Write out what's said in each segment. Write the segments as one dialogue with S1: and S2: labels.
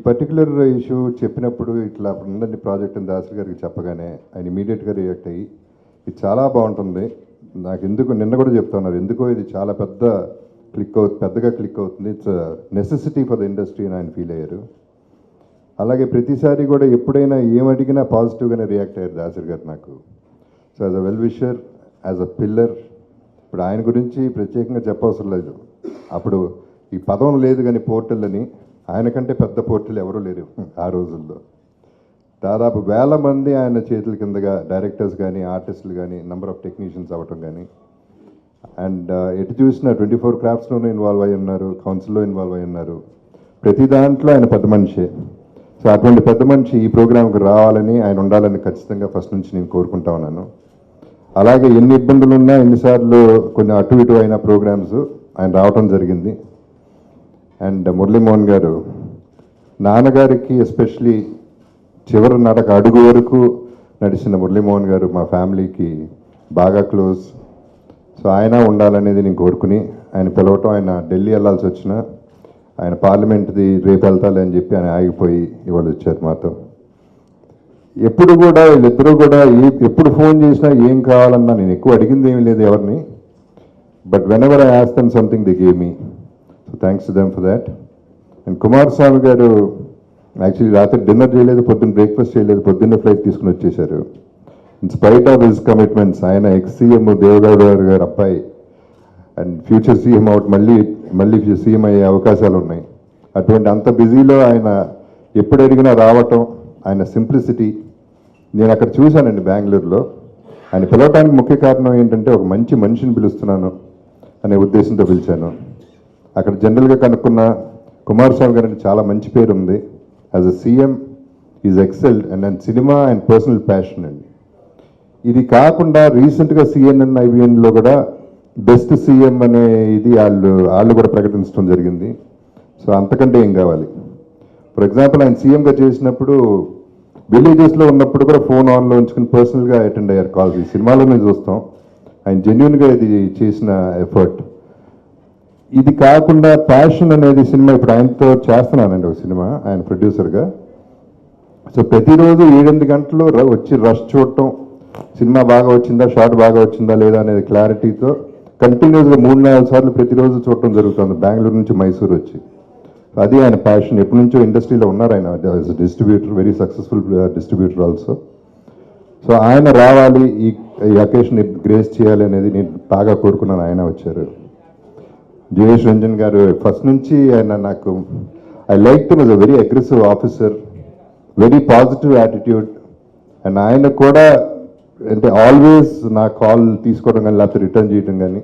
S1: Particular issue చెప్పినప్పుడు ఇట్లా ఉందండి ప్రాజెక్ట్ అని దాసరి గారికి చెప్పగానే ఆయన ఇమీడియట్గా రియాక్ట్ అయ్యి ఇది చాలా బాగుంటుంది, నాకు ఎందుకు నిన్న కూడా చెప్తున్నారు, ఎందుకో ఇది చాలా పెద్దగా క్లిక్ అవుతుంది, it's necessity for the industry అని ఆయన ఫీల్ అయ్యారు. అలాగే ప్రతిసారి కూడా ఎప్పుడైనా ఏమడిగినా పాజిటివ్గానే రియాక్ట్ అయ్యారు దాసరి గారు నాకు. So as a well wisher, as a pillar, ఇప్పుడు ఆయన గురించి ప్రత్యేకంగా చెప్పవసరం లేదు. అప్పుడు ఈ పదం లేదు కానీ పోర్టల్ అని, ఆయన కంటే పెద్ద పోర్టల్ ఎవరూ లేరు ఆ రోజుల్లో. దాదాపు 1000 మంది ఆయన చేతుల కిందగా డైరెక్టర్స్ కానీ ఆర్టిస్టులు కానీ నెంబర్ ఆఫ్ టెక్నీషియన్స్ అవ్వటం కానీ, అండ్ ఎటు చూసిన 24 క్రాఫ్ట్స్లోనూ ఇన్వాల్వ్ అయి ఉన్నారు, కౌన్సిల్లో ఇన్వాల్వ్ అయి ఉన్నారు. ప్రతి దాంట్లో ఆయన పెద్ద మనిషే. సో అటువంటి పెద్ద మనిషి ఈ ప్రోగ్రాంకి రావాలని, ఆయన ఉండాలని ఖచ్చితంగా ఫస్ట్ నుంచి నేను కోరుకుంటా ఉన్నాను. అలాగే ఎన్ని ఇబ్బందులు ఉన్నా, ఎన్నిసార్లు కొన్ని అటు ఇటు అయిన ప్రోగ్రామ్స్ ఆయన రావటం జరిగింది. అండ్ మురళీమోహన్ గారు, నాన్నగారికి ఎస్పెషలీ చివరి నడక అడుగు వరకు నడిచిన మురళీమోహన్ గారు మా ఫ్యామిలీకి బాగా క్లోజ్. సో ఆయన ఉండాలనేది నేను కోరుకుని ఆయన పిలవటం, ఆయన ఢిల్లీ వెళ్ళాల్సి వచ్చినా ఆయన పార్లమెంట్ది రేపు వెళ్తాలి అని చెప్పి ఆయన ఆగిపోయి ఇవాళ వచ్చారు మాతో. ఎప్పుడు కూడా వీళ్ళిద్దరూ కూడా ఎప్పుడు ఫోన్ చేసినా ఏం కావాలన్నా, నేను ఎక్కువ అడిగింది ఏమీ లేదు ఎవరిని, but when ever I ask them something they gave me. So thanks to them for that. And Kumaraswamy గారు యాక్చువల్లీ రాత్రి డిన్నర్ చేయలేదు, పొద్దున్న బ్రేక్ఫాస్ట్ చేయలేదు, పొద్దున్న ఫ్లైట్ తీసుకుని వచ్చేసారు. In spite of his commitments, ఆయన ఎక్స్ సీఎం దేవగౌడ గారు అబ్బాయి అండ్ ఫ్యూచర్ సీఎం అవుట్, మళ్ళీ సీఎం అయ్యే అవకాశాలు ఉన్నాయి. అటువంటి అంత బిజీలో ఆయన ఎప్పుడు అడిగినా రావటం, ఆయన సింప్లిసిటీ నేను అక్కడ చూశానండి బెంగళూరులో. ఆయన పిలవటానికి ముఖ్య కారణం ఏంటంటే, ఒక మంచి మనిషిని పిలుస్తున్నాను అనే ఉద్దేశంతో పిలిచాను. అక్కడ జనరల్గా కనుక్కున్న కుమారస్వామి గారికి చాలా మంచి పేరు ఉంది. As a CM is excelled and cinema and personal passion అండి. ఇది కాకుండా రీసెంట్గా సిఎన్ఎన్ ఐవిఎన్లో కూడా బెస్ట్ సీఎం అనే ఇది వాళ్ళు కూడా ప్రకటించడం జరిగింది. సో అంతకంటే ఏం కావాలి. ఫర్ ఎగ్జాంపుల్ ఆయన సీఎంగా చేసినప్పుడు విలేజెస్లో ఉన్నప్పుడు కూడా ఫోన్ ఆన్లో ఉంచుకుని పర్సనల్గా అటెండ్ అయ్యారు కాల్స్. ఈ సినిమాలోనే చూస్తాం ఆయన జెన్యున్గా ఇది చేసిన ఎఫర్ట్. ఇది కాకుండా ప్యాషన్ అనేది సినిమా ఇప్పుడు ఆయనతో చేస్తున్నానండి ఒక సినిమా, ఆయన ప్రొడ్యూసర్గా. సో ప్రతిరోజు 7-8 గంటలు వచ్చి రష్ చూడటం, సినిమా బాగా వచ్చిందా, షార్ట్ బాగా వచ్చిందా లేదా అనేది క్లారిటీతో కంటిన్యూస్గా 3-4 సార్లు ప్రతిరోజు చూడటం జరుగుతుంది బెంగళూరు నుంచి మైసూరు వచ్చి. అది ఆయన ప్యాషన్. ఎప్పటి నుంచో ఇండస్ట్రీలో ఉన్నారు ఆయన, distributor, very successful distributor also. So ఆయన రావాలి, ఈ అకేషన్ గ్రేస్ చేయాలి అనేది నేను బాగా కోరుకున్నాను. ఆయన వచ్చారు. జయేష్ రంజన్ గారు ఫస్ట్ నుంచి ఆయన నాకు, I like him as a very aggressive officer, very positive attitude. And ఆయన కూడా అంటే ఆల్వేస్ నా కాల్ తీసుకోవడం కానీ లేకపోతే రిటర్న్ చేయడం కానీ,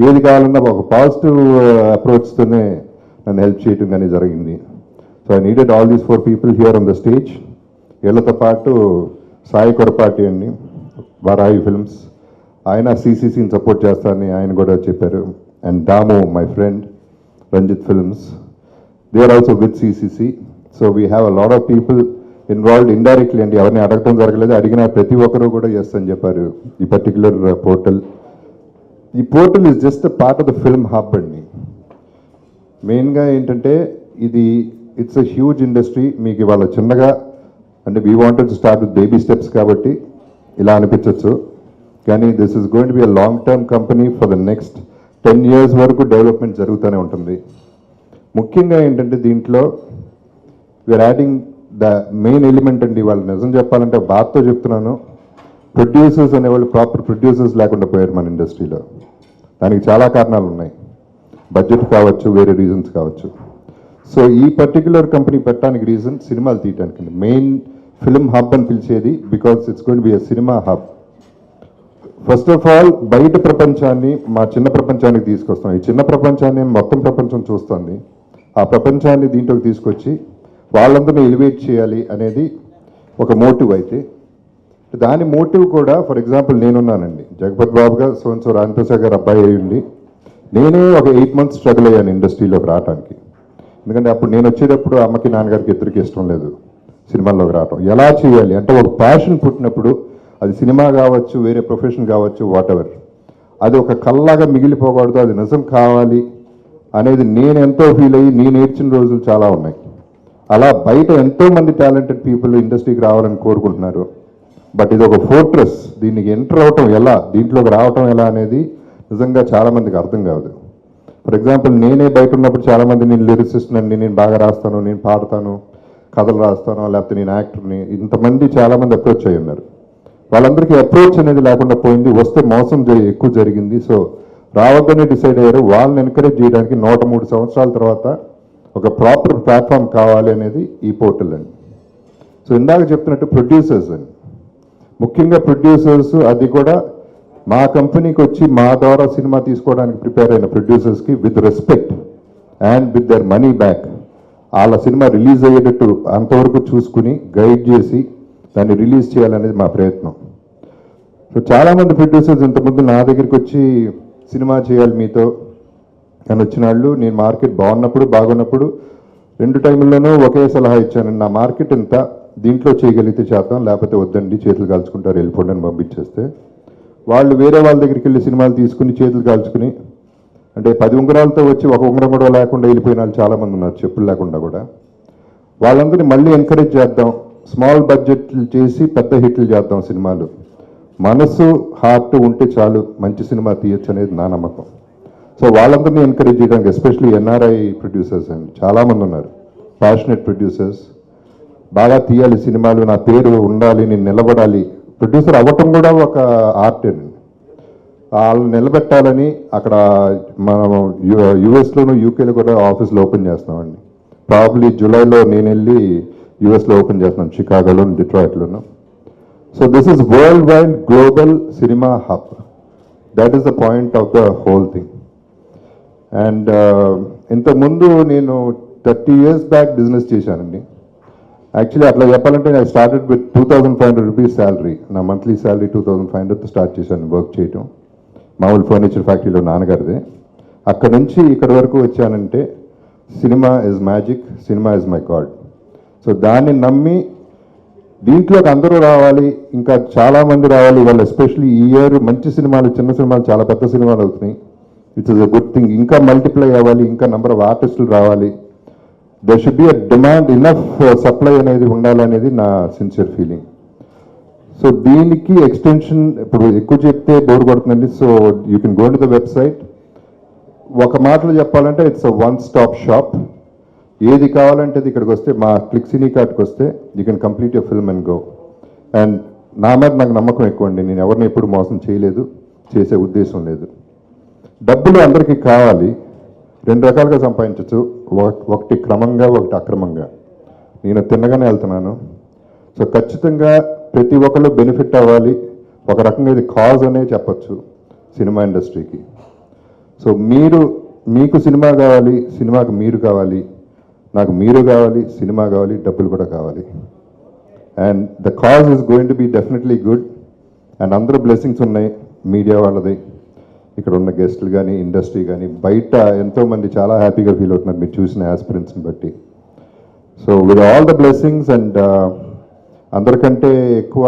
S1: ఏది కావాలన్నా ఒక పాజిటివ్ అప్రోచ్తోనే నన్ను హెల్ప్ చేయడం కానీ జరిగింది. So I needed all these 4 people here on the stage. వీళ్ళతో పాటు సాయి కొరపాటి అండి, వారాయి ఫిల్మ్స్, ఆయన సిసిసిని సపోర్ట్ చేస్తారని ఆయన కూడా చెప్పారు. And Damu, my friend, Ranjith films, they are also with CCC. So we have a lot of people involved indirectly అండి. ఎవరిని అడగటం జరగలేదు, అడిగిన ప్రతి ఒక్కరు కూడా ఎస్ అని చెప్పారు. ఈ పర్టికులర్ పోర్టల్, ఈ portal is just a part of the film hub అండి. మెయిన్గా ఏంటంటే ఇట్స్ అ హ్యూజ్ ఇండస్ట్రీ. మీకు ఇవాళ చిన్నగా అంటే we wanted to start with baby steps కాబట్టి ఇలా అనిపించవచ్చు, కానీ this is going to be a long term company. For the next 10 years వరకు డెవలప్మెంట్ జరుగుతూనే ఉంటుంది. ముఖ్యంగా ఏంటంటే దీంట్లో we are adding the main element అండి. వాళ్ళు నిజం చెప్పాలంటే బాధతో చెప్తున్నాను, ప్రొడ్యూసర్స్ అనేవాళ్ళు ప్రాపర్ ప్రొడ్యూసర్స్ లేకుండా పోయారు మన ఇండస్ట్రీలో. దానికి చాలా కారణాలు ఉన్నాయి, బడ్జెట్ కావచ్చు, వేరే రీజన్స్ కావచ్చు. సో ఈ పర్టిక్యులర్ కంపెనీ పెట్టడానికి రీజన్ సినిమాలు తీయడానికి అండి. మెయిన్ ఫిల్మ్ హబ్ అని పిలిచేది because it's going to be a cinema hub. First of all బయట ప్రపంచాన్ని మా చిన్న ప్రపంచానికి తీసుకొస్తాం. ఈ చిన్న ప్రపంచాన్ని మొత్తం ప్రపంచం చూస్తుంది. ఆ ప్రపంచాన్ని దీంట్లోకి తీసుకొచ్చి వాళ్ళందరినీ ఎలివేట్ చేయాలి అనేది ఒక మోటివ్. అయితే దాని మోటివ్ కూడా, ఫర్ ఎగ్జాంపుల్ నేనున్నానండి, జగపతి బాబుగా సో రాజప్రసాద్ గారు అబ్బాయి అయ్యింది. నేనే ఒక 8 months స్ట్రగుల్ అయ్యాను ఇండస్ట్రీలోకి రావడానికి. ఎందుకంటే అప్పుడు నేను వచ్చేటప్పుడు అమ్మకి నాన్నగారికి ఇద్దరికి ఇష్టం లేదు సినిమాల్లోకి రావటం. ఎలా చేయాలి అంటే ఒక ప్యాషన్ పుట్టినప్పుడు, అది సినిమా కావచ్చు, వేరే ప్రొఫెషన్ కావచ్చు, వాట్ ఎవర్, అది ఒక కల్లాగా మిగిలిపోకూడదు, అది నిజం కావాలి అనేది నేను ఎంతో ఫీల్ అయ్యి నేను నేర్చిన రోజులు చాలా ఉన్నాయి. అలా బయట ఎంతోమంది టాలెంటెడ్ పీపుల్ ఇండస్ట్రీకి రావాలని కోరుకుంటున్నారు. బట్ ఇది ఒక ఫోర్ట్రెస్. దీనికి ఎంటర్ అవటం ఎలా, దీంట్లోకి రావటం ఎలా అనేది నిజంగా చాలామందికి అర్థం కాదు. ఫర్ ఎగ్జాంపుల్ నేనే బయట ఉన్నప్పుడు చాలామంది నేను లిరిసిస్ట్ అండి, నేను బాగా రాస్తాను, నేను పాడతాను, కథలు రాస్తాను, లేకపోతే నేను యాక్టర్ని, ఇంతమంది చాలామంది అప్రోచ్ అయ్యి ఉన్నారు. వాళ్ళందరికీ అప్రోచ్ అనేది లేకుండా పోయింది. వస్తే మోసం ఎక్కువ జరిగింది. సో రావద్దని డిసైడ్ అయ్యారు. వాళ్ళని ఎంకరేజ్ చేయడానికి 103 సంవత్సరాల తర్వాత ఒక ప్రాపర్ ప్లాట్ఫామ్ కావాలి అనేది ఈ పోర్టల్ అండి. సో ఇందాక చెప్తున్నట్టు ప్రొడ్యూసర్స్ అండి, ముఖ్యంగా ప్రొడ్యూసర్స్, అది కూడా మా కంపెనీకి వచ్చి మా ద్వారా సినిమా తీసుకోవడానికి ప్రిపేర్ అయిన ప్రొడ్యూసర్స్కి with respect and with their money back వాళ్ళ సినిమా రిలీజ్ అయ్యేటట్టు అంతవరకు చూసుకుని గైడ్ చేసి దాన్ని రిలీజ్ చేయాలనేది మా ప్రయత్నం. సో చాలామంది ప్రొడ్యూసర్స్ ఇంతకుముందు నా దగ్గరికి వచ్చి సినిమా చేయాలి మీతో అని వచ్చిన వాళ్ళు, నేను మార్కెట్ బాగున్నప్పుడు బాగున్నప్పుడు 2 టైంల్లోనూ ఒకే సలహా ఇచ్చాను. నా మార్కెట్ ఇంత, దీంట్లో చేయగలిగితే చేద్దాం, లేకపోతే వద్దండి, చేతులు కాల్చుకుంటారు, వెళ్ళిపోండి అని పంపించేస్తే వాళ్ళు వేరే వాళ్ళ దగ్గరికి వెళ్ళి సినిమాలు తీసుకుని చేతులు కాల్చుకుని, అంటే 10 ఉంగరాలతో వచ్చి ఒక ఉంగరం కూడా లేకుండా వెళ్ళిపోయిన వాళ్ళు చాలామంది ఉన్నారు, చెప్పులు లేకుండా కూడా. వాళ్ళందరినీ మళ్ళీ ఎంకరేజ్ చేద్దాం, స్మాల్ బడ్జెట్లు చేసి పెద్ద హిట్లు చేద్దాం సినిమాలు. మనసు హార్ట్ ఉంటే చాలు, మంచి సినిమా తీయచ్చు అనేది నా నమ్మకం. సో వాళ్ళందరినీ ఎంకరేజ్ చేయడానికి ఎస్పెషల్లీ ఎన్ఆర్ఐ ప్రొడ్యూసర్స్ అండి చాలామంది ఉన్నారు, ప్యాషనెట్ ప్రొడ్యూసర్స్. బాగా తీయాలి సినిమాలు, నా పేరు ఉండాలి, నేను నిలబడాలి. ప్రొడ్యూసర్ అవ్వటం కూడా ఒక ఆర్ట్ అండి. వాళ్ళని నిలబెట్టాలని అక్కడ మనం యూఎస్లోను యూకేలో కూడా ఆఫీస్లో ఓపెన్ చేస్తున్నామండి. ప్రాబ్లీ జూలైలో నేను వెళ్ళి యూఎస్లో ఓపెన్ చేస్తున్నాను, షికాగోలోను, డిట్రాయిట్లోను. So this is world wide global cinema hub. That is the point of the whole thing. And ఇంతకుముందు నేను 30 years బ్యాక్ బిజినెస్ చేశానండి. యాక్చువల్లీ అట్లా చెప్పాలంటే I started with 2500 rupees salary. నా మంత్లీ శాలరీ 2500 స్టార్ట్ చేశాను వర్క్ చేయటం, మామూలు ఫర్నిచర్ ఫ్యాక్టరీలో నాన్నగారిదే. అక్కడ నుంచి ఇక్కడ వరకు వచ్చానంటే cinema is magic, cinema is my God. So దాన్ని నమ్మి దీంట్లోకి అందరూ రావాలి, ఇంకా చాలామంది రావాలి. వాళ్ళు ఎస్పెషల్లీ ఈ ఇయర్ మంచి సినిమాలు, చిన్న సినిమాలు, చాలా పెద్ద సినిమాలు అవుతున్నాయి, which is a good thing. ఇంకా మల్టిప్లై అవ్వాలి, ఇంకా నెంబర్ ఆఫ్ ఆర్టిస్టులు రావాలి. There should be a demand, enough supply అనేది ఉండాలనేది నా సిన్సియర్ ఫీలింగ్. సో దీనికి ఎక్స్టెన్షన్ ఇప్పుడు ఎక్కువ చెప్తే బోర్ కొడుతుందండి. So you can go to the website. ఒక మాటలో చెప్పాలంటే it's a one stop shop. ఏది కావాలంటే అది ఇక్కడికి వస్తే, మా క్లిక్ సినీ కార్ట్కి వస్తే you can complete your film and go. And నా మీద నాకు నమ్మకం ఎక్కువ అండి. నేను ఎవరిని ఎప్పుడు మోసం చేయలేదు, చేసే ఉద్దేశం లేదు. డబ్బులు అందరికీ కావాలి, 2 రకాలుగా సంపాదించవచ్చు. ఒకటి క్రమంగా, ఒకటి అక్రమంగా. నేను తిన్నగానే వెళ్తున్నాను. సో ఖచ్చితంగా ప్రతి ఒక్కళ్ళు బెనిఫిట్ అవ్వాలి. ఒక రకంగా ఇది కాజ్ అనే చెప్పచ్చు సినిమా ఇండస్ట్రీకి. సో మీకు సినిమా కావాలి, సినిమాకి మీరు కావాలి, నాకు మీరు కావాలి, సినిమా కావాలి, డబ్బులు కూడా కావాలి. And the cause is going to be definitely good. And అందరూ బ్లెస్సింగ్స్ ఉన్నాయి, మీడియా వాళ్ళది, ఇక్కడ ఉన్న గెస్టులు కానీ, ఇండస్ట్రీ కానీ, బయట ఎంతోమంది చాలా హ్యాపీగా ఫీల్ అవుతున్నారు మీరు చూసిన ఆస్పిరెంట్స్ని బట్టి. So with all the blessings and అందరికంటే ఎక్కువ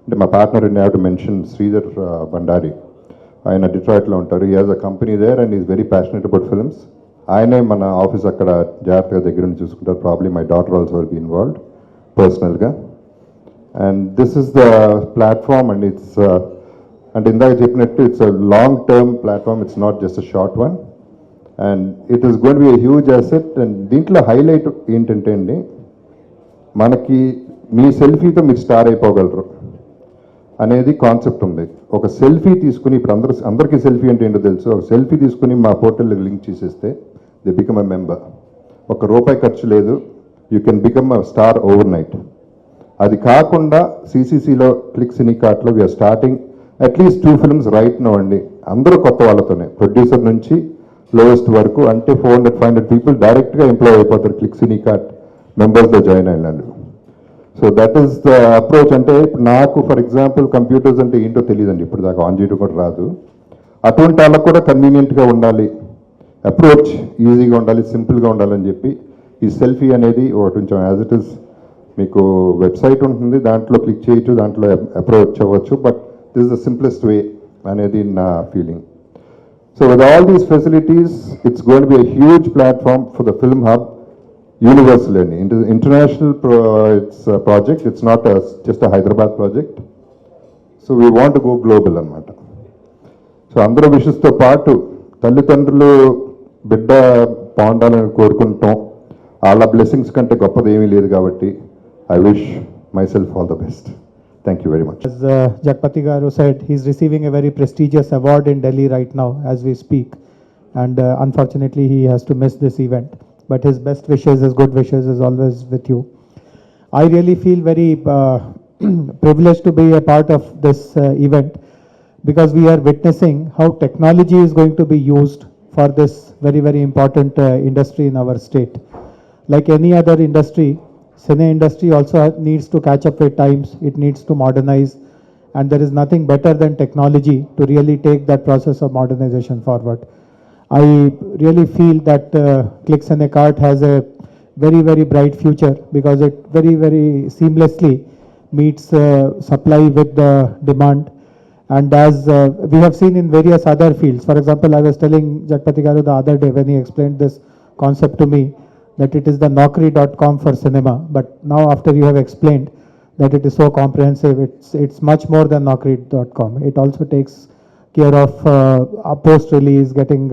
S1: అంటే మా partner and have to mention Sridhar Bandari. ఆయన డిట్రాయిట్లో ఉంటారు. He has a company there and is very passionate about films. ఆయనే మన ఆఫీస్ అక్కడ జాగ్రత్తగా దగ్గర నుంచి చూసుకుంటారు. Probably my daughter also will be involved పర్సనల్గా. And this is the platform and it's అంటే ఇందాక చెప్పినట్టు it's a long term platform, it's not just a short one. And it is going to B a huge asset. And దీంట్లో highlight ఏంటంటే అండి, మనకి మీ సెల్ఫీతో మీరు star అయిపోగలరు అనేది కాన్సెప్ట్ ఉంది. ఒక సెల్ఫీ తీసుకుని, ఇప్పుడు అందరికీ సెల్ఫీ అంటే ఏంటో తెలుసు. ఒక సెల్ఫీ తీసుకుని మా పోర్టల్కి లింక్ చేసేస్తే దే బికమ్ ఎ మెంబర్. ₹1 ఖర్చు లేదు, you can become a star overnight. అది కాకుండా సిసిసిలో క్లిక్ సినీ కార్ట్లో we're starting at least 2 films right now అండి. అందరూ కొత్త వాళ్ళతోనే, ప్రొడ్యూసర్ నుంచి లోయెస్ట్ వరకు. అంటే 400-500 పీపుల్ డైరెక్ట్గా ఎంప్లాయ్ అయిపోతారు క్లిక్ సినీ కార్ట్ మెంబర్స్లో జాయిన్ అయినారు. So that is the approach. అంటే ఇప్పుడు నాకు ఫర్ ఎగ్జాంపుల్ కంప్యూటర్స్ అంటే ఏంటో తెలియదండి, ఇప్పుడు దాకా ఆన్ చేయడం కూడా రాదు. అటువంటి వాళ్ళకు కూడా కన్వీనియంట్గా ఉండాలి, అప్రోచ్ ఈజీగా ఉండాలి, సింపుల్గా ఉండాలని చెప్పి ఈ సెల్ఫీ అనేది ఒకటి కొంచెం యాజ్ ఇట్ ఈస్. మీకు వెబ్సైట్ ఉంటుంది, దాంట్లో క్లిక్ చేయొచ్చు, దాంట్లో అప్రోచ్ అవ్వచ్చు. But this is the simplest వే అనేది నా feeling. So with all these facilities it's going to B a huge platform for the film hub. universal and international project. It's not just a Hyderabad project. So we want to go global anamata. So అందరూ విషెస్తో పాటు తల్లిదండ్రులు బిడ్డ బాగుండాలని కోరుకుంటాం. వాళ్ళ blessings కంటే గొప్పది ఏమీ లేదు కాబట్టి I wish myself all the best. Thank you very much.
S2: As Jagpati Garu said, he's receiving a very prestigious award in Delhi right now as we speak, and unfortunately he has to miss this event. But his best wishes, his good wishes is always with you. I really feel very privileged to be a part of this event, because we are witnessing how technology is going to be used for this very, very important industry in our state. Like any other industry, cine industry also needs to catch up with times. It needs to modernize, and there is nothing better than technology to really take that process of modernization forward. I really feel that Click Cinecart has a very, very bright future, because it very, very seamlessly meets supply with the demand. And as we have seen in various other fields, for example, I was telling Jagpati Garu the other day when he explained this concept to me, that it is the Naukri.com for cinema. But now after you have explained that it is so comprehensive, it's much more than Naukri.com. It also takes care of post-release, getting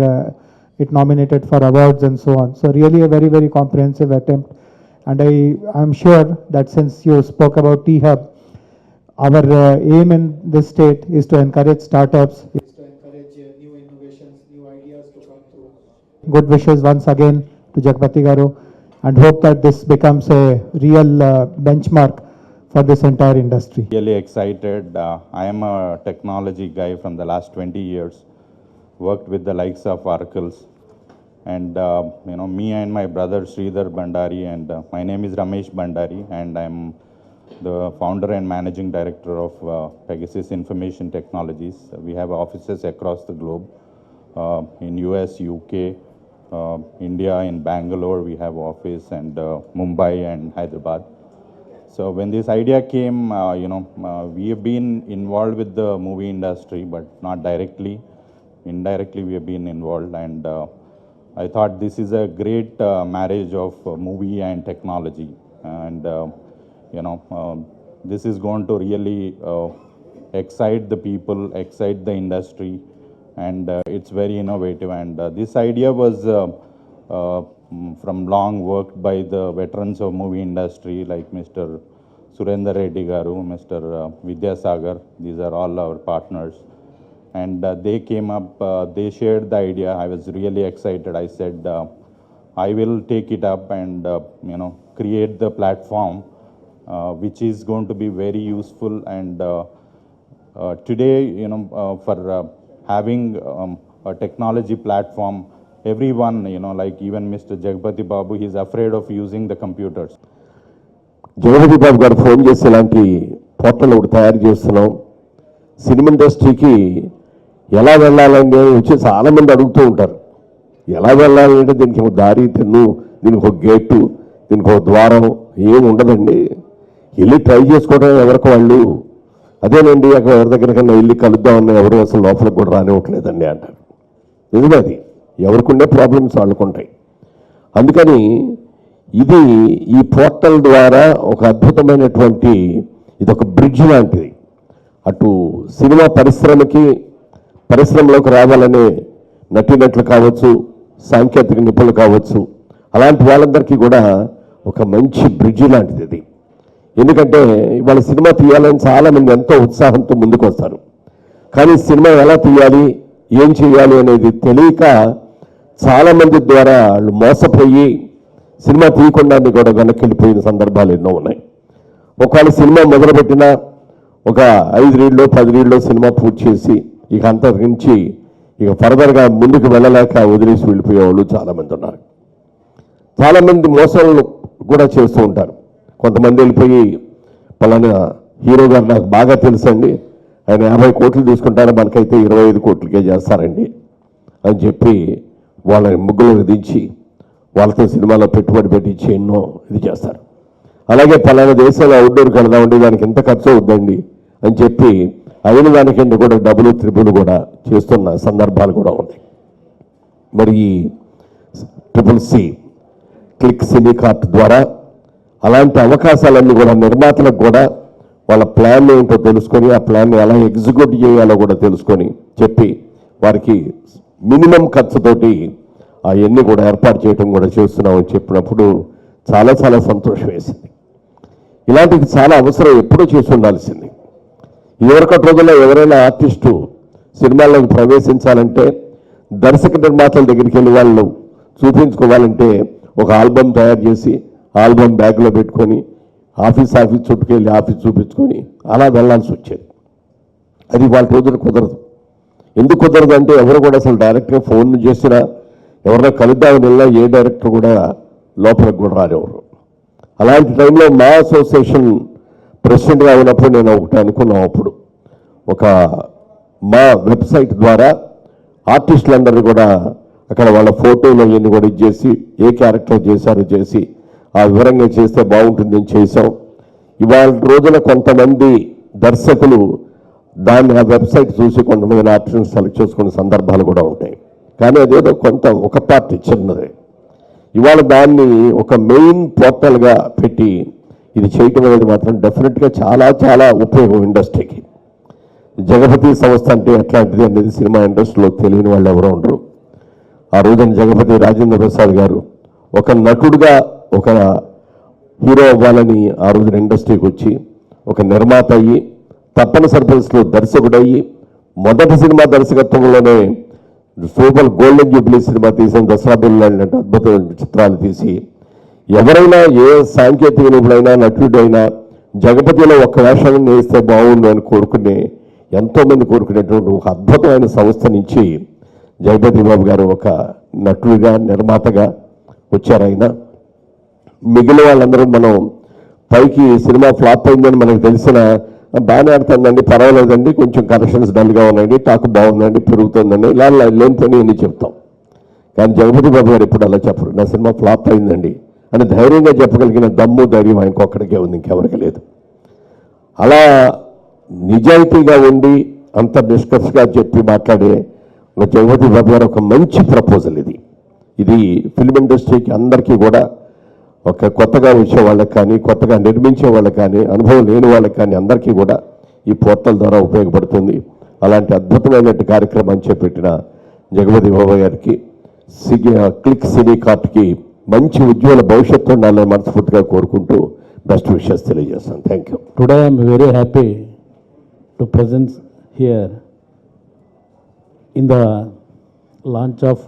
S2: it nominated for awards and so on. So really a very, very comprehensive attempt. And I'm sure that since you spoke about T-Hub, our aim in this state is to encourage startups, is to encourage new innovations, new ideas to come through. Good wishes once again to Jagpati Garu, and hope that this becomes a real benchmark for this entire industry.
S3: Really excited. I am a technology guy from the last 20 years, worked with the likes of Oracles, and me and my brother Sridhar Bhandari, and my name is Ramesh Bhandari, and I'm the founder and managing director of Pegasus Information Technologies. We have offices across the globe, in US, UK, India, in Bangalore we have office, and Mumbai and Hyderabad. So when this idea came, we have been involved with the movie industry, but not directly. Indirectly we have been involved, and I thought this is a great marriage of movie and technology, and this is going to really excite the people, excite the industry, and it's very innovative. And this idea was from long worked by the veterans of movie industry like Mr. Surendra Reddy Garu, Mr. Vidyasagar. These are all our partners, and they came up, they shared the idea. I was really excited. I said I will take it up and create the platform which is going to be very useful. And today, for having a technology platform, everyone, like even Mr. Jagpati Babu, he's afraid of using the computers.
S4: Jagapathi బాబు గారు phone చేసి ఇలాంటి portal ఒకటి తయారు చేస్తున్నాం, cinema ఇండస్ట్రీకి ఎలా వెళ్ళాలని వచ్చి చాలామంది అడుగుతూ ఉంటారు. ఎలా వెళ్ళాలంటే దీనికి ఒక దారి తెన్ను, దీనికి ఒక గేటు, దీనికి ఒక ద్వారం ఏమి ఉండదండి. వెళ్ళి ట్రై చేసుకోవడం ఎవరికి వాళ్ళు. అదేనండి అక్కడ ఎవరి దగ్గరికన్నా వెళ్ళి కలుద్దామన్నా ఎవరు అసలు లోపలికి కూడా రానివ్వట్లేదండి అంటారు. నిజమే, అది ఎవరికి ఉండే ప్రాబ్లమ్స్ వాళ్ళకు ఉంటాయి. అందుకని ఇది ఈ పోర్టల్ ద్వారా ఒక అద్భుతమైనటువంటి ఇది ఒక బ్రిడ్జ్ లాంటిది. అటు సినిమా పరిశ్రమలోకి రావాలనే నటీనటులు కావచ్చు, సాంకేతిక నిపుణులు కావచ్చు, అలాంటి వాళ్ళందరికీ కూడా ఒక మంచి బ్రిడ్జ్ లాంటిది ఇది. ఎందుకంటే ఇవాళ సినిమా తీయాలని చాలామంది ఎంతో ఉత్సాహంతో ముందుకు వస్తారు, కానీ సినిమా ఎలా తీయాలి, ఏం చేయాలి అనేది తెలియక చాలామంది ద్వారా వాళ్ళు మోసపోయి సినిమా తీయకుండా కూడా వెనక్కి వెళ్ళిపోయిన సందర్భాలు ఎన్నో ఉన్నాయి. ఒకవేళ సినిమా మొదలుపెట్టినా ఒక 5 రీడ్లో 10 రీడ్లో సినిమా పూర్తి చేసి ఇక అంతరించి ఇక ఫర్దర్గా ముందుకు వెళ్ళలేక వదిలేసి వెళ్ళిపోయేవాళ్ళు చాలామంది ఉన్నారు. చాలామంది మోసాలను కూడా చేస్తూ ఉంటారు. కొంతమంది వెళ్ళిపోయి పలానా హీరో గారు నాకు బాగా తెలుసండి, ఆయన 50 కోట్లు తీసుకుంటారు, మనకైతే 25 కోట్లకే చేస్తారండి అని చెప్పి వాళ్ళని ముగ్గులు దించి వాళ్ళతో సినిమాలో పెట్టుబడి పెట్టించి ఎన్నో ఇది చేస్తారు. అలాగే పలానా దేశాలు అవుట్డోర్కి వెళదామండి, దానికి ఎంత ఖర్చు అవుద్దండి అని చెప్పి అయిన దానికంటే కూడా డబుల్ త్రిబుల్ కూడా చేస్తున్న సందర్భాలు కూడా ఉన్నాయి. మరి ఈ ట్రిపుల్ సి క్లిక్ సినీ కార్ట్ ద్వారా అలాంటి అవకాశాలన్నీ కూడా నిర్మాతలకు కూడా వాళ్ళ ప్లాన్ ఏంటో తెలుసుకొని ఆ ప్లాన్ని ఎలా ఎగ్జిక్యూట్ చేయాలో కూడా తెలుసుకొని చెప్పి వారికి మినిమం ఖర్చుతోటి అవన్నీ కూడా ఏర్పాటు చేయడం కూడా చేస్తున్నామని చెప్పినప్పుడు చాలా చాలా సంతోషం వేసింది. ఇలాంటిది చాలా అవసరం, ఎప్పుడూ చేసి ఉండాల్సింది. ఇదివరకటి రోజుల్లో ఎవరైనా ఆర్టిస్టు సినిమాల్లోకి ప్రవేశించాలంటే దర్శక నిర్మాతల దగ్గరికి వెళ్ళి వాళ్ళు చూపించుకోవాలంటే ఒక ఆల్బమ్ తయారు చేసి ఆల్బమ్ బ్యాగ్లో పెట్టుకొని ఆఫీస్ చుట్టుకెళ్ళి ఆఫీస్ చూపించుకొని అలా వెళ్ళాల్సి వచ్చేది. అది వాళ్ళ రోజున కుదరదు. ఎందుకు కుదరదు అంటే ఎవరు కూడా అసలు డైరెక్ట్గా ఫోన్ చేసినా ఎవరైనా కలుద్దామని వెళ్ళినా ఏ డైరెక్టర్ కూడా లోపలికి కూడా రారెవరు. అలాంటి టైంలో మా అసోసియేషన్ ప్రెసిడెంట్గా ఉన్నప్పుడు నేను ఒకటి అనుకున్నాం. అప్పుడు ఒక మా వెబ్సైట్ ద్వారా ఆర్టిస్టులందరూ కూడా అక్కడ వాళ్ళ ఫోటోలు అవన్నీ కూడా ఇచ్చేసి ఏ క్యారెక్టర్ చేశారో చేసి ఆ వివరంగా చేస్తే బాగుంటుందని చేశాం. ఇవాళ రోజున కొంతమంది దర్శకులు దాన్ని ఆ వెబ్సైట్ చూసి కొంతమంది ఆర్టిస్ట్ని సెలెక్ట్ చేసుకునే సందర్భాలు కూడా ఉంటాయి. కానీ అదేదో ఒక పార్ట్ చిన్నదే. ఇవాళ దాన్ని ఒక మెయిన్ పోర్టల్గా పెట్టి ఇది చేయటం అనేది మాత్రం డెఫినెట్గా చాలా చాలా ఉపయోగం ఇండస్ట్రీకి. జగపతి సంస్థ అంటే ఎట్లాంటిది అనేది సినిమా ఇండస్ట్రీలో తెలియని వాళ్ళు ఎవరో ఉండరు. ఆ రోజున జగపతి రాజేంద్ర ప్రసాద్ గారు ఒక నటుడుగా ఒక హీరో అవ్వాలని ఆ రోజున ఇండస్ట్రీకి వచ్చి ఒక నిర్మాత అయ్యి తప్పనిసరి పరిస్థితుల్లో దర్శకుడయ్యి మొదటి సినిమా దర్శకత్వంలోనే సూపర్ గోల్డెన్ జూబ్లీ సినిమా తీసిన దసరా బిల్లు అద్భుతమైన చిత్రాలు తీసి ఎవరైనా ఏ సాంకేతిక నిపుణుడైనా నటుడైనా జగపతిలో ఒక్క వేషాన్ని వేస్తే బాగుండు అని కోరుకునే ఎంతోమంది కోరుకునేటువంటి ఒక అద్భుతమైన సంస్థ నుంచి జగపతి బాబు గారు ఒక నటుడిగా నిర్మాతగా వచ్చారు. ఆయన మిగిలిన వాళ్ళందరూ మనం పైకి సినిమా ఫ్లాప్ అయిందని మనకు తెలిసిన బాగానే ఆడుతుందండి, పర్వాలేదండి, కొంచెం కరెక్షన్స్ డల్గా ఉన్నాయండి, టాక్ బాగుందండి, పెరుగుతుందండి, ఇలా లేనితోనే ఎన్ని చెప్తాం. కానీ జగపతి బాబు గారు ఎప్పుడు అలా చెప్పరు. నా సినిమా ఫ్లాప్ అయిందండి అని ధైర్యంగా చెప్పగలిగిన దమ్ము ధైర్యం ఆయనకు ఒక్కడికే ఉంది, ఇంకెవరికి లేదు. అలా నిజాయితీగా ఉండి అంత నిష్కర్షగా చెప్పి మాట్లాడే ఒక జగపతి బాబు గారు ఒక మంచి ప్రపోజల్ ఇది ఫిల్మ్ ఇండస్ట్రీకి అందరికీ కూడా ఒక కొత్తగా వచ్చే వాళ్ళకి కానీ కొత్తగా నిర్మించే వాళ్ళకి కానీ అనుభవం లేని వాళ్ళకి కానీ అందరికీ కూడా ఈ పోర్టల్ ద్వారా ఉపయోగపడుతుంది. అలాంటి అద్భుతమైన కార్యక్రమాన్ని చేపట్టిన జగపతి బాబు గారికి క్లిక్ సినీ కార్ట్కి మంచి ఉజ్వల భవిష్యత్తు ఉండాలని మనస్ఫూర్తిగా కోరుకుంటూ బెస్ట్ విషెస్ తెలియజేస్తాను. Thank you.
S5: Today I am very happy to present here in the launch of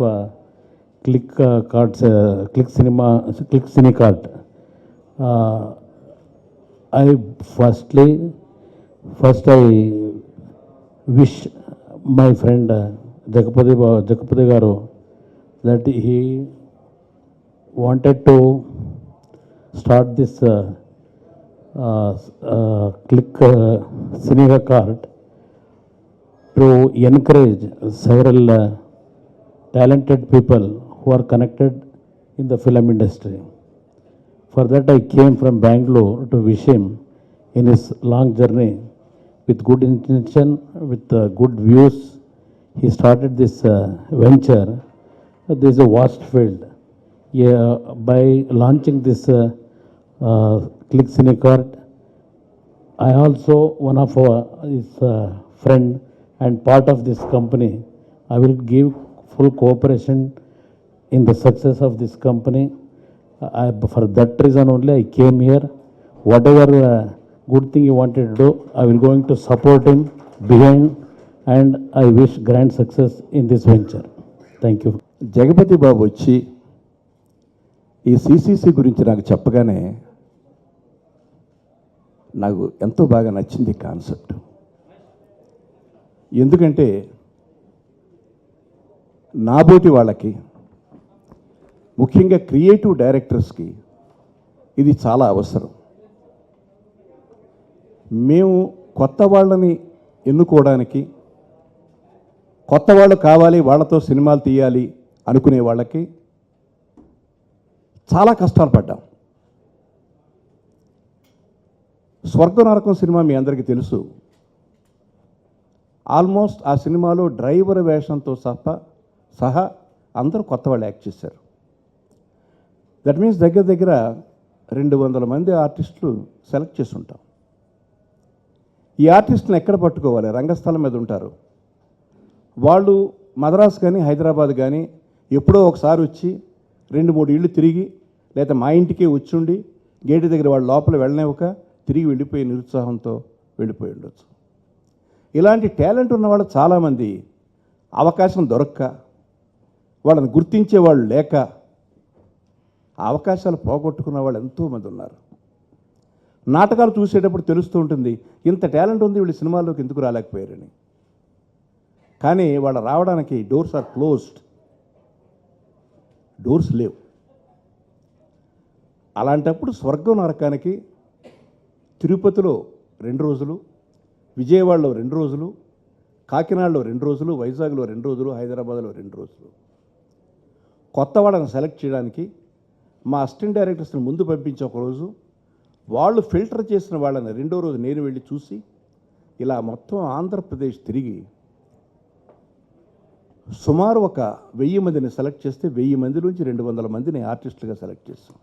S5: Click Cine Cart. First I wish my friend Jagapati Garu that he wanted to start this Click Cine Cart to encourage several talented people who are connected in the film industry. For that I came from Bangalore to wish him in his long journey with good intention, with good views. He started this venture. There is a vast field. By launching this Click Cine Cart, I also one of his friend and part of this company. I will give full cooperation in the success of this company. For that reason only I came here. Whatever good thing you wanted to do, I will going to support him behind, and I wish grand success in this venture. Thank you.
S6: Jagapathi Babu వచ్చి ఈ CCC గురించి నాకు చెప్పగానే నాకు ఎంతో బాగా నచ్చింది concept. ఎందుకంటే నాబోటి వాళ్ళకి ముఖ్యంగా క్రియేటివ్ డైరెక్టర్స్కి ఇది చాలా అవసరం. మేము కొత్త వాళ్ళని ఎన్నుకోవడానికి, కొత్త వాళ్ళు కావాలి, వాళ్ళతో సినిమాలు తీయాలి అనుకునే వాళ్ళకి చాలా కష్టాలు పడ్డాం. స్వర్గ నరకం సినిమా మీ అందరికీ తెలుసు. ఆల్మోస్ట్ ఆ సినిమాలో డ్రైవర్ వేషంతో సహా అందరూ కొత్త వాళ్ళు యాక్ట్ చేశారు. దట్ మీన్స్ దగ్గర దగ్గర 200 మంది ఆర్టిస్టులు సెలెక్ట్ చేసి ఉంటాం. ఈ ఆర్టిస్టులను ఎక్కడ పట్టుకోవాలి? రంగస్థలం మీద ఉంటారు వాళ్ళు. మద్రాసు కానీ హైదరాబాద్ కానీ ఎప్పుడో ఒకసారి వచ్చి 2-3 ఇళ్ళు తిరిగి, లేదా మా ఇంటికే వచ్చుండి గేటు దగ్గర వాళ్ళు లోపల వెళ్ళనివ్వక తిరిగి వెళ్ళిపోయి నిరుత్సాహంతో వెళ్ళిపోయి ఉండొచ్చు. ఇలాంటి టాలెంట్ ఉన్న వాళ్ళు చాలామంది అవకాశం దొరక్క, వాళ్ళని గుర్తించే వాళ్ళు లేక ఆ అవకాశాలు పోగొట్టుకున్న వాళ్ళు ఎంతోమంది ఉన్నారు. నాటకాలు చూసేటప్పుడు తెలుస్తూ ఉంటుంది, ఇంత టాలెంట్ ఉంది వీళ్ళు సినిమాల్లోకి ఎందుకు రాలేకపోయారని. కానీ వాళ్ళు రావడానికి డోర్స్ ఆర్ క్లోజ్డ్, డోర్స్ లేవు. అలాంటప్పుడు స్వర్గం నరకానికి తిరుపతిలో 2 రోజులు, విజయవాడలో 2 రోజులు, కాకినాడలో 2 రోజులు, వైజాగ్లో 2 రోజులు, హైదరాబాద్లో 2 రోజులు. కొత్త వాళ్ళని సెలెక్ట్ చేయడానికి మా అసిస్టెంట్ డైరెక్టర్స్ని ముందు పంపించి ఒకరోజు, వాళ్ళు ఫిల్టర్ చేసిన వాళ్ళని 2వ రోజు నేను వెళ్ళి చూసి, ఇలా మొత్తం ఆంధ్రప్రదేశ్ తిరిగి సుమారు ఒక 1000 మందిని సెలెక్ట్ చేస్తే 1000 మంది నుంచి 200 మందిని ఆర్టిస్టులుగా సెలెక్ట్ చేస్తాం.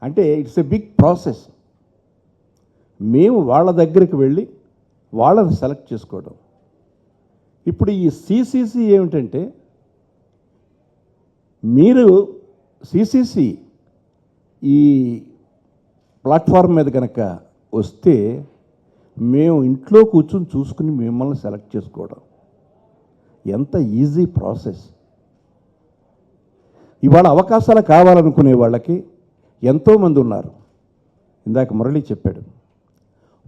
S6: అంటే ఇట్స్ ఎ బిగ్ ప్రాసెస్. మేము వాళ్ళ దగ్గరికి వెళ్ళి వాళ్ళని సెలెక్ట్ చేసుకోవడం. ఇప్పుడు ఈ సిసిసి ఏమిటంటే, మీరు సిసిసి ఈ ప్లాట్ఫామ్ మీద కనుక వస్తే మేము ఇంట్లో కూర్చొని చూసుకుని మిమ్మల్ని సెలెక్ట్ చేసుకోవడం ఎంత ఈజీ ప్రాసెస్. ఇవాళ అవకాశాలు కావాలనుకునే వాళ్ళకి ఎంతోమంది ఉన్నారు. ఇందాక మురళి చెప్పాడు,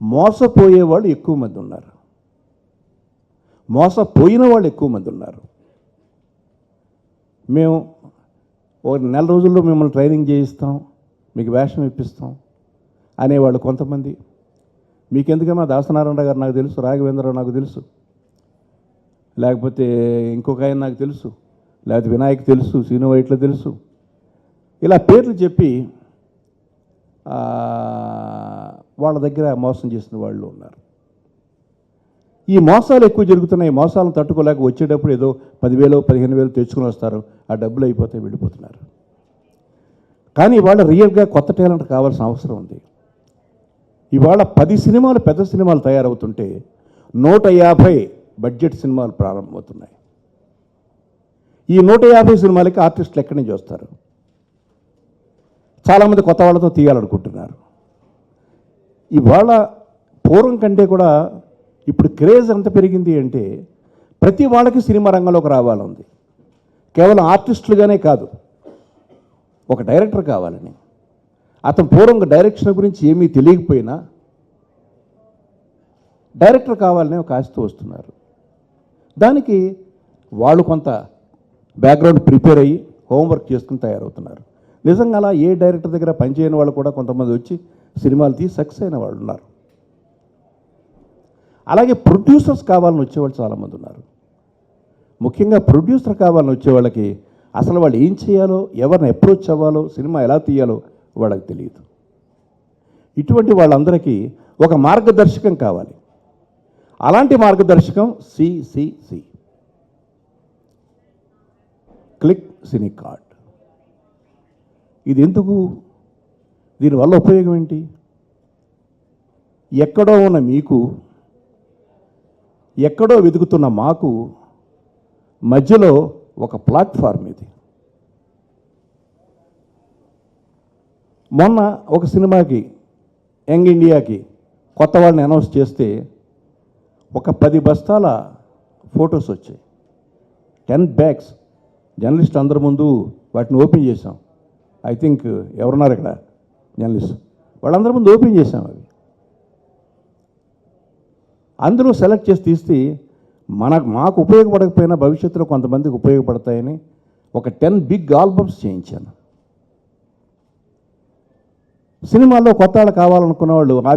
S6: మోసపోయే వాళ్ళు ఎక్కువ మంది ఉన్నారు, మోసపోయిన వాళ్ళు ఎక్కువ మంది ఉన్నారు. మేము ఒక 4 నెల రోజుల్లో మిమ్మల్ని ట్రైనింగ్ చేయిస్తాం, మీకు వేషం ఇప్పిస్తాం అనేవాళ్ళు కొంతమంది. మీకెందుకమ్మా దాసనారాయణ గారు నాకు తెలుసు, రాఘవేంద్రరావు నాకు తెలుసు, లేకపోతే ఇంకొక ఆయన నాకు తెలుసు, లేకపోతే వినాయక్ తెలుసు, సీను వైట్ల తెలుసు, ఇలా పేర్లు చెప్పి వాళ్ళ దగ్గర మోసం చేసిన వాళ్ళు ఉన్నారు. ఈ మోసాలు ఎక్కువ జరుగుతున్నాయి. మోసాలను తట్టుకోలేక వచ్చేటప్పుడు ఏదో 10,000 15,000 తెచ్చుకుని వస్తారు, ఆ డబ్బులు అయిపోతే వెళ్ళిపోతున్నారు. కానీ ఇవాళ రియల్గా కొత్త టాలెంట్ కావాల్సిన అవసరం ఉంది. ఇవాళ 10 సినిమాలు పెద్ద సినిమాలు తయారవుతుంటే 150 బడ్జెట్ సినిమాలు ప్రారంభమవుతున్నాయి. ఈ 150 సినిమాలకి ఆర్టిస్టులు ఎక్కడి నుంచి వస్తారు? చాలామంది కొత్త వాళ్ళతో తీయాలనుకుంటున్నారు. ఇవాళ పూర్వం కంటే కూడా ఇప్పుడు క్రేజ్ ఎంత పెరిగింది అంటే, ప్రతి వాళ్ళకి సినిమా రంగంలోకి రావాలంది. కేవలం ఆర్టిస్టులుగానే కాదు, ఒక డైరెక్టర్ కావాలని. అతను పూర్వం డైరెక్షన్ గురించి ఏమీ తెలియకపోయినా డైరెక్టర్ కావాలని ఒక ఆశతో వస్తున్నారు. దానికి వాళ్ళు కొంత బ్యాక్గ్రౌండ్ ప్రిపేర్ అయ్యి హోంవర్క్ చేసుకుని తయారవుతున్నారు. నిజంగా అలా ఏ డైరెక్టర్ దగ్గర పనిచేయని వాళ్ళు కూడా కొంతమంది వచ్చి సినిమాలు తీసి సక్సెస్ అయిన వాళ్ళు ఉన్నారు. అలాగే ప్రొడ్యూసర్స్ కావాలని వచ్చేవాళ్ళు చాలామంది ఉన్నారు. ముఖ్యంగా ప్రొడ్యూసర్ కావాలని వచ్చేవాళ్ళకి అసలు వాళ్ళు ఏం చేయాలో, ఎవరిని అప్రోచ్ అవ్వాలో, సినిమా ఎలా తీయాలో వాళ్ళకి తెలియదు. ఇటువంటి వాళ్ళందరికీ ఒక మార్గదర్శకం కావాలి. అలాంటి మార్గదర్శకం సిసిసి, క్లిక్ సినీ కార్డ్. ఇది ఎందుకు? దీనివల్ల ఉపయోగం ఏంటి? ఎక్కడో ఉన్న మీకు, ఎక్కడో వెతుకుతున్న మాకు మధ్యలో ఒక ప్లాట్ఫామ్ ఇది. మొన్న ఒక సినిమాకి, యంగ్ ఇండియాకి కొత్త వాళ్ళని అనౌన్స్ చేస్తే ఒక 10 బస్తాల ఫొటోస్ వచ్చాయి, 10 బ్యాగ్స్. జర్నలిస్ట్ అందరి ముందు వాటిని ఓపెన్ చేసాం. ఐ థింక్ ఎవరున్నారు ఇక్కడ జర్నలిస్ట్, వాళ్ళందరి ముందు ఓపెన్ చేసాం. అవి అందరూ సెలెక్ట్ చేసి తీస్తే మాకు ఉపయోగపడకపోయినా భవిష్యత్తులో కొంతమందికి ఉపయోగపడతాయని ఒక 10 బిగ్ ఆల్బమ్స్ చేయించాను. సినిమాల్లో కొత్త వాళ్ళు కావాలనుకున్న వాళ్ళు మా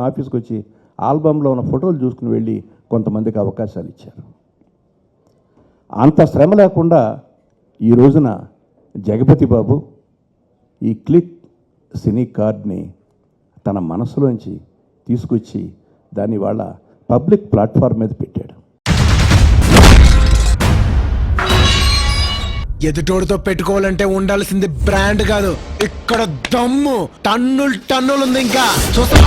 S6: ఆఫీస్కి వచ్చి ఆల్బంలో ఉన్న ఫోటోలు చూసుకుని వెళ్ళి కొంతమందికి అవకాశాలు ఇచ్చారు. అంత శ్రమ లేకుండా ఈ రోజున జగపతి బాబు ఈ క్లిక్ సినీ కార్డ్ని తన మనసులోంచి తీసుకొచ్చి దాన్ని వాళ్ళ పబ్లిక్ ప్లాట్ఫామ్ మీద పెట్టాడు.
S7: ఎదుటోడితో పెట్టుకోవాలంటే ఉండాల్సింది బ్రాండ్ కాదు, ఇక్కడ దమ్ము టన్నులు టన్నులు ఉంది. ఇంకా చూస్తా